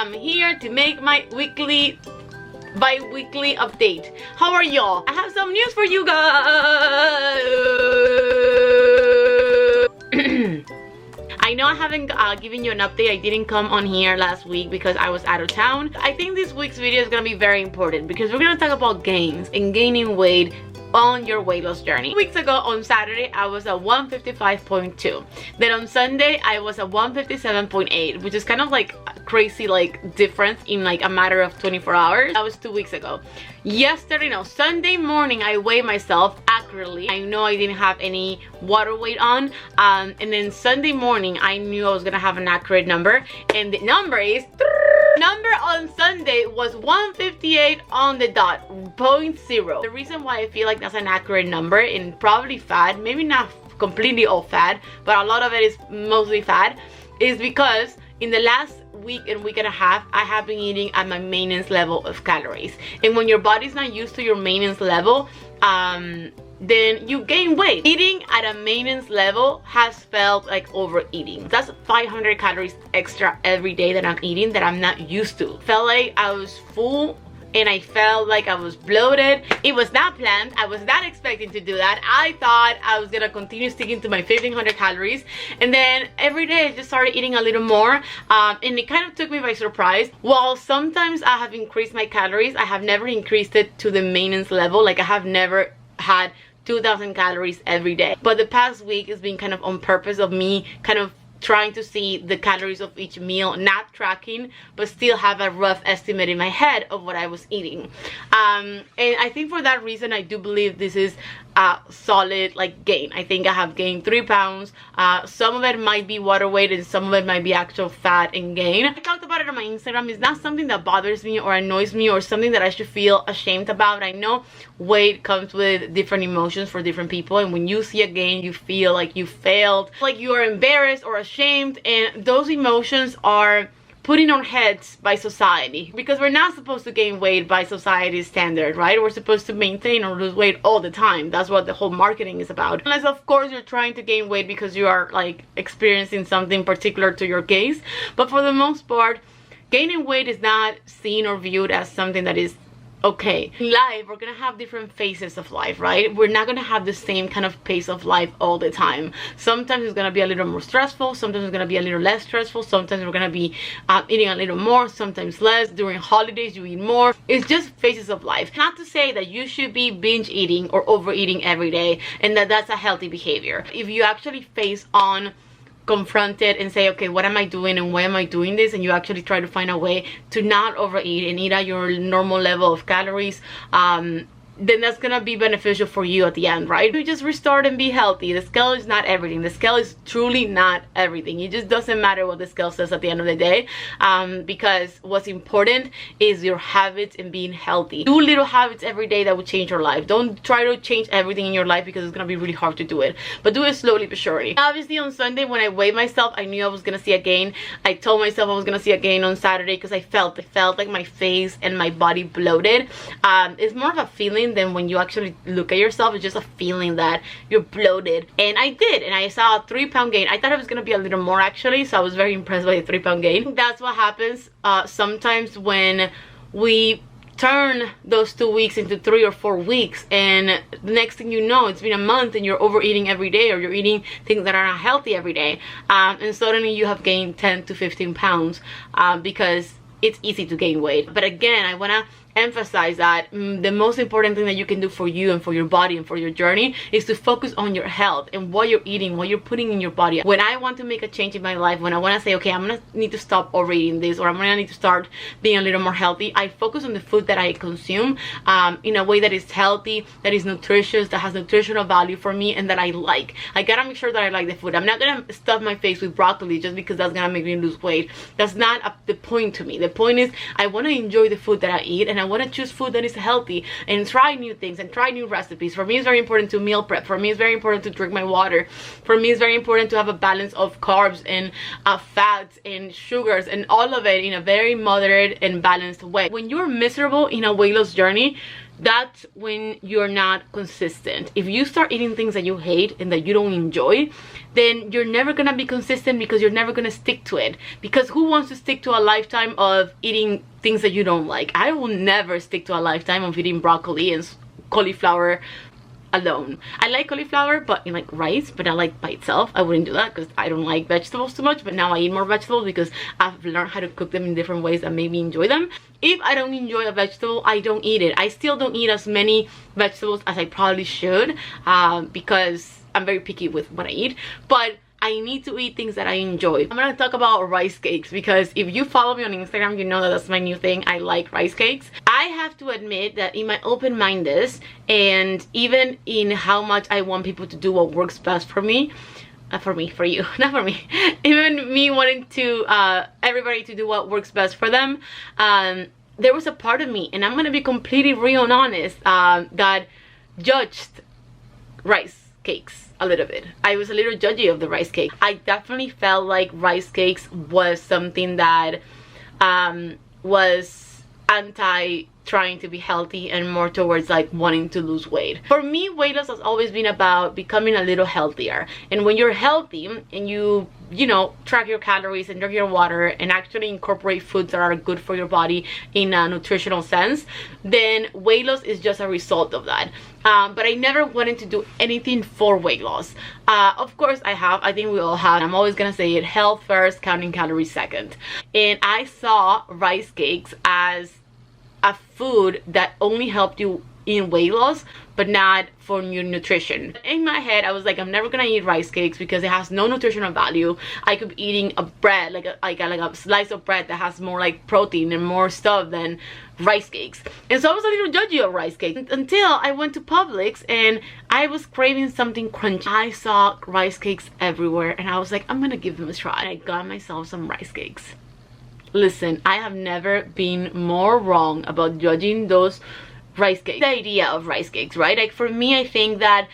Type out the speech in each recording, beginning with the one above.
am here to make my bi-weekly update. How are y'all? I have some news for you guys. I know I haven't given you an update. I didn't come on here last week because I was out of town. I think this week's video is gonna be very important because we're gonna talk about gains and gaining weight on your weight loss journey. 2 weeks ago on Saturday I was at 155.2. Then on Sunday I was at 157.8, which is kind of like a crazy like difference in like a matter of 24 hours. That was 2 weeks ago. Sunday morning I weighed myself accurately. I know I didn't have any water weight on, and then Sunday morning I knew I was gonna have an accurate number, and the number is on Sunday was 158 on the dot, 0.0. The reason why I feel like that's an accurate number, and probably fat, maybe not completely all fat, but a lot of it is mostly fat, is because in the last week and week and a half I have been eating at my maintenance level of calories, and when your body's not used to your maintenance level, then you gain weight. Eating at a maintenance level has felt like overeating. That's 500 calories extra every day that I'm eating that I'm not used to. Felt like I was full and I felt like I was bloated. It was not planned. I was not expecting to do that. I thought I was gonna continue sticking to my 1500 calories, and then every day I just started eating a little more, and it kind of took me by surprise. While sometimes I have increased my calories, I have never increased it to the maintenance level. Like I have never had 2,000 calories every day, but the past week has been kind of on purpose of me kind of trying to see the calories of each meal, not tracking, but still have a rough estimate in my head of what I was eating. And I think for that reason I do believe this is a solid like gain. I think I have gained 3 pounds. Some of it might be water weight and some of it might be actual fat and gain. I talked about it on my Instagram. It's not something that bothers me or annoys me or something that I should feel ashamed about. I know weight comes with different emotions for different people, and when you see a gain you feel like you failed, like you are embarrassed or ashamed, and those emotions are put in our heads by society, because we're not supposed to gain weight by society's standard, right? We're supposed to maintain or lose weight all the time. That's what the whole marketing is about. Unless of course you're trying to gain weight because you are like experiencing something particular to your case, but for the most part gaining weight is not seen or viewed as something that is okay. In life we're gonna have different phases of life, right? We're not gonna have the same kind of pace of life all the time. Sometimes it's gonna be a little more stressful, sometimes it's gonna be a little less stressful, sometimes we're gonna be eating a little more, sometimes less. During holidays you eat more. It's just phases of life. Not to say that you should be binge eating or overeating every day and that that's a healthy behavior. If you actually confront it and say, okay, what am I doing and why am I doing this, and you actually try to find a way to not overeat and eat at your normal level of calories, then that's gonna be beneficial for you at the end, right? You just restart and be healthy. The scale is not everything. The scale is truly not everything. It just doesn't matter what the scale says at the end of the day, because what's important is your habits and being healthy. Do little habits every day that will change your life. Don't try to change everything in your life because it's gonna be really hard to do it, but do it slowly but surely. Obviously on Sunday when I weighed myself, I knew I was gonna see a gain. I told myself I was gonna see a gain on Saturday because I felt like my face and my body bloated. It's more of a feeling than when you actually look at yourself. It's just a feeling that you're bloated, and I did, and I saw a 3 pound gain. I thought it was gonna be a little more actually, so I was very impressed by the 3 pound gain. That's what happens sometimes when we turn those 2 weeks into 3 or 4 weeks, and the next thing you know, it's been a month and you're overeating every day, or you're eating things that are not healthy every day, and suddenly you have gained 10 to 15 pounds because it's easy to gain weight. But again, I want to emphasize that the most important thing that you can do for you and for your body and for your journey is to focus on your health and what you're eating, what you're putting in your body. When I want to make a change in my life, when I want to say, okay, I'm gonna need to stop overeating this, or I'm gonna need to start being a little more healthy, I focus on the food that I consume in a way that is healthy, that is nutritious, that has nutritional value for me, and that I like. I gotta make sure that I like the food. I'm not gonna stuff my face with broccoli just because that's gonna make me lose weight. That's not the point to me. The point is I want to enjoy the food that I eat, and I want to choose food that is healthy and try new things and try new recipes. For me, it's very important to meal prep. For me, it's very important to drink my water. For me, it's very important to have a balance of carbs and fats and sugars and all of it in a very moderate and balanced way. When you're miserable in a weight loss journey, that's when you're not consistent. If you start eating things that you hate and that you don't enjoy, then you're never gonna be consistent, because you're never gonna stick to it. Because who wants to stick to a lifetime of eating things that you don't like? I will never stick to a lifetime of eating broccoli and cauliflower alone. I like cauliflower, but in like rice, but not like by itself. I wouldn't do that because I don't like vegetables too much. But now I eat more vegetables because I've learned how to cook them in different ways that make me enjoy them. If I don't enjoy a vegetable, I don't eat it. I still don't eat as many vegetables as I probably should, because I'm very picky with what I eat. But I need to eat things that I enjoy. I'm gonna talk about rice cakes, because if you follow me on Instagram, you know that that's my new thing. I like rice cakes. I have to admit that in my open-mindedness, and even in how much I want people to do what works best for me, for you, not for me, even me wanting to everybody to do what works best for them, there was a part of me, and I'm gonna be completely real and honest, that judged rice cakes a little bit. I was a little judgy of the rice cake. I definitely felt like rice cakes was something that was anti trying to be healthy and more towards like wanting to lose weight. For me, weight loss has always been about becoming a little healthier. And when you're healthy and you know, track your calories and drink your water and actually incorporate foods that are good for your body in a nutritional sense, then weight loss is just a result of that. But I never wanted to do anything for weight loss. Of course I think we all have. I'm always gonna say it, health first, counting calories second. And I saw rice cakes as a food that only helped you in weight loss, but not for your nutrition. In my head, I was like, I'm never gonna eat rice cakes because it has no nutritional value. I could be eating a bread, like a slice of bread that has more like protein and more stuff than rice cakes. And so I was a little judgy of rice cakes until I went to Publix and I was craving something crunchy. I saw rice cakes everywhere and I was like, I'm gonna give them a try. I got myself some rice cakes. Listen, I have never been more wrong about judging those rice cakes. The idea of rice cakes, right? Like for me, I think that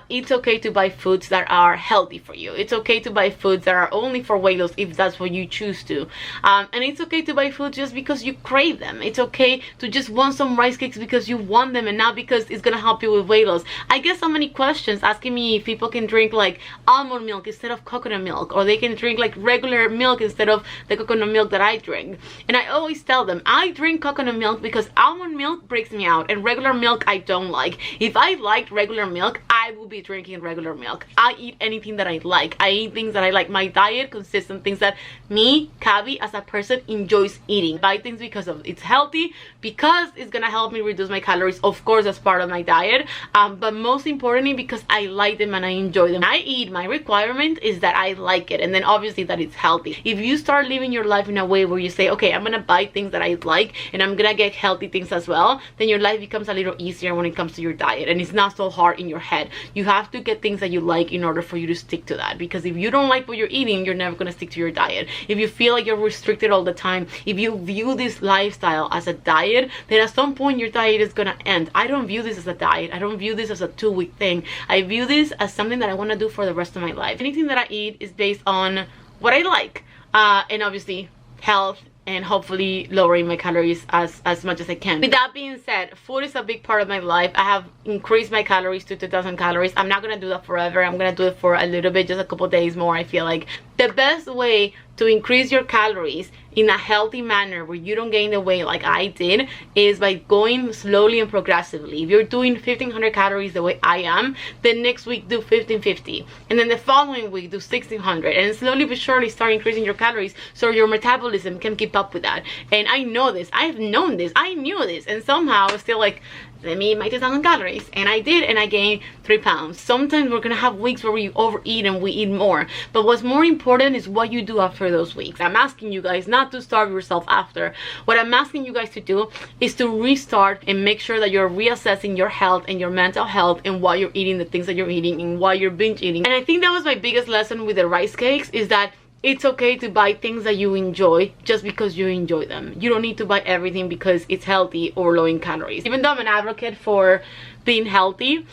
it's okay to buy foods that are healthy for you. It's okay to buy foods that are only for weight loss if that's what you choose to. And it's okay to buy foods just because you crave them. It's okay to just want some rice cakes because you want them and not because it's gonna help you with weight loss. I get so many questions asking me if people can drink like almond milk instead of coconut milk, or they can drink like regular milk instead of the coconut milk that I drink. And I always tell them, I drink coconut milk because almond milk breaks me out and regular milk I don't like. If I liked regular milk, I will be drinking regular milk. I eat anything that I like. I eat things that I like. My diet consists of things that me, Kabi, as a person enjoys eating. I buy things because of it's healthy, because it's gonna help me reduce my calories, of course, as part of my diet, but most importantly because I like them and I enjoy them. I eat, my requirement is that I like it, and then obviously that it's healthy. If you start living your life in a way where you say, okay, I'm gonna buy things that I like and I'm gonna get healthy things as well, then your life becomes a little easier when it comes to your diet, and it's not so hard in your head. You have to get things that you like in order for you to stick to that, because if you don't like what you're eating, you're never going to stick to your diet. If you feel like you're restricted all the time, if you view this lifestyle as a diet, then at some point your diet is going to end. I don't view this as a diet. I don't view this as a 2-week thing. I view this as something that I want to do for the rest of my life. Anything that I eat is based on what I like, and obviously health, and hopefully lowering my calories as much as I can. With that being said, food is a big part of my life. I have increased my calories to 2,000 calories. I'm not gonna do that forever. I'm gonna do it for a little bit, just a couple days more. I feel like the best way to increase your calories in a healthy manner where you don't gain the weight like I did is by going slowly and progressively. If you're doing 1,500 calories the way I am, then next week do 1,550, and then the following week do 1,600, and slowly but surely start increasing your calories so your metabolism can keep up with that. And I know this, I've known this, I knew this, and somehow I was still like, let me eat my 2,000 calories, and I did, and I gained 3 pounds. Sometimes we're gonna have weeks where we overeat and we eat more, but what's more important is what you do after those weeks. I'm asking you guys not to starve yourself after. What I'm asking you guys to do is to restart and make sure that you're reassessing your health and your mental health and why you're eating the things that you're eating and why you're binge eating. And I think that was my biggest lesson with the rice cakes, is that it's okay to buy things that you enjoy just because you enjoy them. You don't need to buy everything because it's healthy or low in calories. Even though I'm an advocate for being healthy,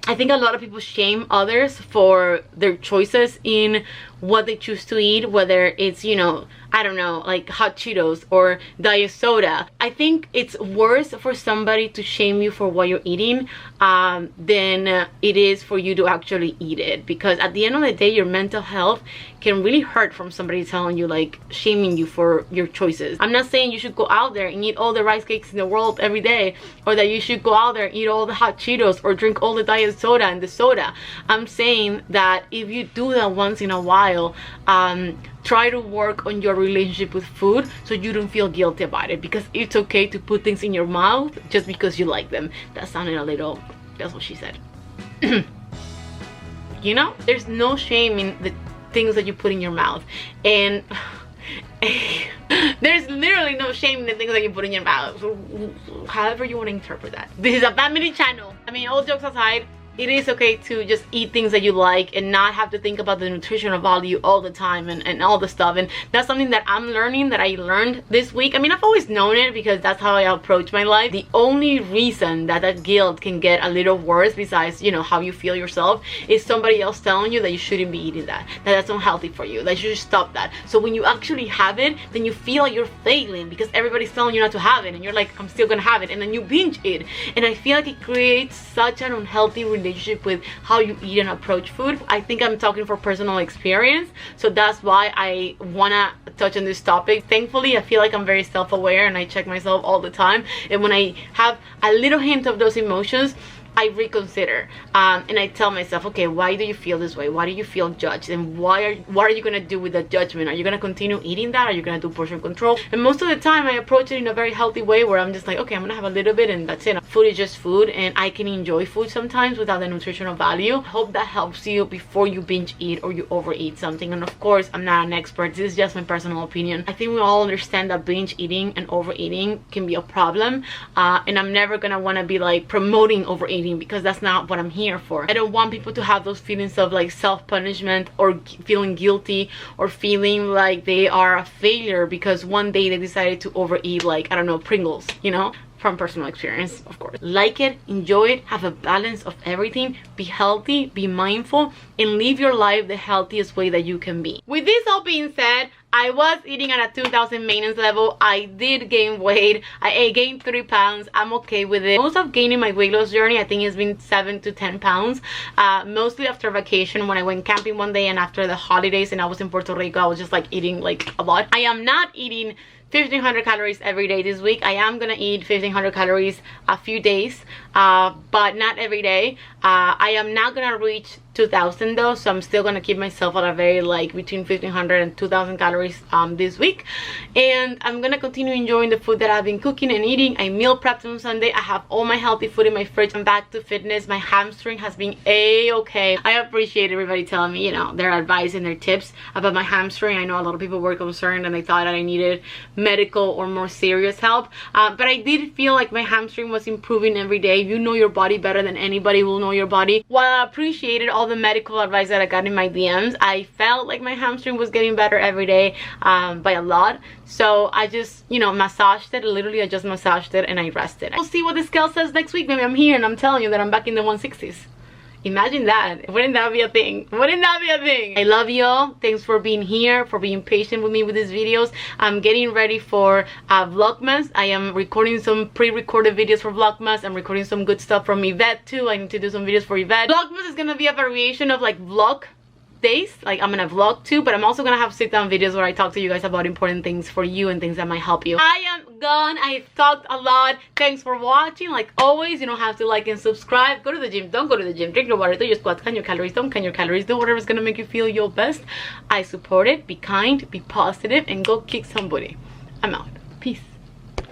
I think a lot of people shame others for their choices in what they choose to eat, whether it's, you know, I don't know, like hot Cheetos or diet soda. I think it's worse for somebody to shame you for what you're eating than it is for you to actually eat it, because at the end of the day, your mental health can really hurt from somebody telling you, like, shaming you for your choices. I'm not saying you should go out there and eat all the rice cakes in the world every day, or that you should go out there and eat all the hot Cheetos or drink all the diet soda and the soda. I'm saying that if you do that once in a while, try to work on your relationship with food so you don't feel guilty about it, because it's okay to put things in your mouth just because you like them. That sounded a little, that's what she said. You know, there's no shame in the things that you put in your mouth, and there's literally no shame in the things that you put in your mouth. So, however you want to interpret that. This is a family channel. I mean, all jokes aside, it is okay to just eat things that you like and not have to think about the nutritional value all the time and all the stuff. And that's something that I'm learning, that I learned this week. I mean, I've always known it because that's how I approach my life. The only reason that that guilt can get a little worse, besides, you know, how you feel yourself, is somebody else telling you that you shouldn't be eating that that's unhealthy for you, that you should stop that. So when you actually have it, then you feel like you're failing because everybody's telling you not to have it, and you're like, I'm still gonna have it, and then you binge it. And I feel like it creates such an unhealthy relationship with how you eat and approach food. I think I'm talking for personal experience, so that's why I wanna touch on this topic. Thankfully, I feel like I'm very self-aware and I check myself all the time, and when I have a little hint of those emotions, I reconsider, and I tell myself, okay, why do you feel this way? Why do you feel judged? And what are you gonna do with that judgment? Are you gonna continue eating that? Are you gonna do portion control? And most of the time I approach it in a very healthy way, where I'm just like, okay, I'm gonna have a little bit and that's it. Food is just food, and I can enjoy food sometimes without the nutritional value. Hope that helps you before you binge eat or you overeat something. And of course, I'm not an expert, this is just my personal opinion. I think we all understand that binge eating and overeating can be a problem, and I'm never gonna wanna be like promoting overeating, because that's not what I'm here for. I don't want people to have those feelings of like self-punishment or feeling guilty or feeling like they are a failure because one day they decided to overeat, like, I don't know, Pringles, you know? From personal experience, of course. Like it, enjoy it, have a balance of everything, be healthy, be mindful, and live your life the healthiest way that you can be. With this all being said, I was eating at a 2000 maintenance level. I did gain weight. I gained 3 pounds. I'm okay with it. Most of gaining my weight loss journey, I think, has been 7 to 10 pounds. Mostly after vacation, when I went camping one day and after the holidays and I was in Puerto Rico, I was just like eating like a lot. I am not eating 1500 calories every day this week. I am gonna eat 1500 calories a few days, but not every day. I am not gonna reach 2000 though, so I'm still gonna keep myself at a very like between 1500 and 2000 calories this week, and I'm gonna continue enjoying the food that I've been cooking and eating. I meal prepped on Sunday. I have all my healthy food in my fridge. I'm back to fitness. My hamstring has been a-okay. I appreciate everybody telling me, you know, their advice and their tips about my hamstring. I know a lot of people were concerned and they thought that I needed medical or more serious help, but I did feel like my hamstring was improving every day. You know your body better than anybody will know your body. While I appreciated all the medical advice that I got in my DMs, I felt like my hamstring was getting better every day, by a lot. So I just, you know, massaged it. Literally, I just massaged it and I rested. We'll see what the scale says next week. Maybe I'm here and I'm telling you that I'm back in the 160s. Imagine that. Wouldn't that be a thing? Wouldn't that be a thing? I love y'all. Thanks for being here, for being patient with me with these videos. I'm getting ready for Vlogmas. I am recording some pre-recorded videos for Vlogmas. I'm recording some good stuff from Yvette too. I need to do some videos for Yvette. Vlogmas is gonna be a variation of like vlog days. Like, I'm gonna vlog too, but I'm also gonna have sit-down videos where I talk to you guys about important things for you and things that might help you. I am gone. I've talked a lot. Thanks for watching. Like always, you don't have to like and subscribe. Go to the gym. Don't go to the gym. Drink your water. Do your squats. Count your calories. Don't count your calories. Do whatever's gonna make you feel your best. I support it. Be kind. Be positive. And go kick somebody. I'm out. Peace.